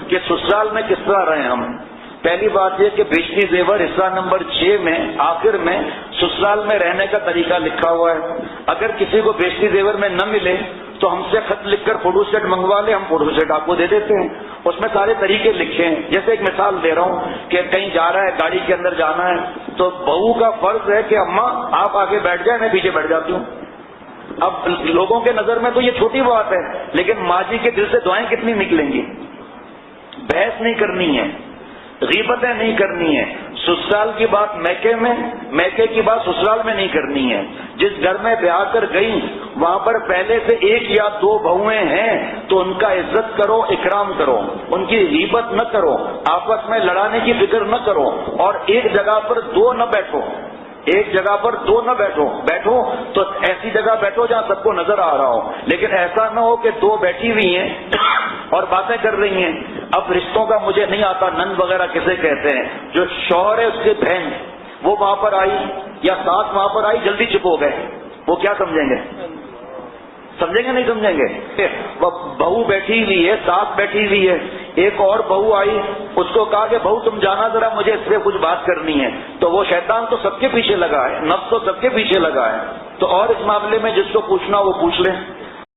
کہ سسرال میں کس طرح رہیں ہم. پہلی بات یہ کہ بیشتی زیور حصہ نمبر 6 میں آخر میں سسرال میں رہنے کا طریقہ لکھا ہوا ہے. اگر کسی کو بیشتی زیور میں نہ ملے تو ہم سے خط لکھ کر فوٹو سیٹ منگوا لے, ہم فوٹو سیٹ آپ کو دے دیتے ہیں. اس میں سارے طریقے لکھے ہیں. جیسے ایک مثال دے رہا ہوں کہ کہیں جا رہا ہے, گاڑی کے اندر جانا ہے, تو بہو کا فرض ہے کہ اماں آپ آگے بیٹھ جائیں, میں پیچھے بیٹھ جاتی ہوں. اب لوگوں کے نظر میں تو یہ چھوٹی بات ہے, لیکن ماں جی کے دل سے دعائیں کتنی نکلیں گی. بحث نہیں کرنی ہے, غیبتیں نہیں کرنی ہے. سسرال کی بات میکے میں, میکے کی بات سسرال میں نہیں کرنی ہے. جس گھر میں بیاہ کر گئی وہاں پر پہلے سے 1 یا 2 بہویں ہیں تو ان کا عزت کرو, اکرام کرو, ان کی غیبت نہ کرو, آپس میں لڑانے کی فکر نہ کرو, اور ایک جگہ پر 2 نہ بیٹھو, ایک جگہ پر 2 نہ بیٹھو تو ایسی جگہ بیٹھو جہاں سب کو نظر آ رہا ہو. لیکن ایسا نہ ہو کہ 2 بیٹھی ہوئی ہیں اور باتیں کر رہی ہیں. اب رشتوں کا مجھے نہیں آتا, نند وغیرہ کسے کہتے ہیں, جو شوہر ہے اس کی بہن وہ وہاں پر آئی یا ساس وہاں پر آئی, جلدی چپ ہو گئے, وہ کیا سمجھیں گے؟ سمجھیں گے نہیں سمجھیں گے؟ وہ بہو بیٹھی ہوئی ہے, ساس بیٹھی ہوئی ہے, ایک اور بہو آئی, اس کو کہا کہ بہو تم جانا ذرا, مجھے اس سے کچھ بات کرنی ہے. تو وہ شیطان تو سب کے پیچھے لگا ہے, نفس تو سب کے پیچھے لگا ہے. تو اور اس معاملے میں جس کو پوچھنا وہ پوچھ لیں.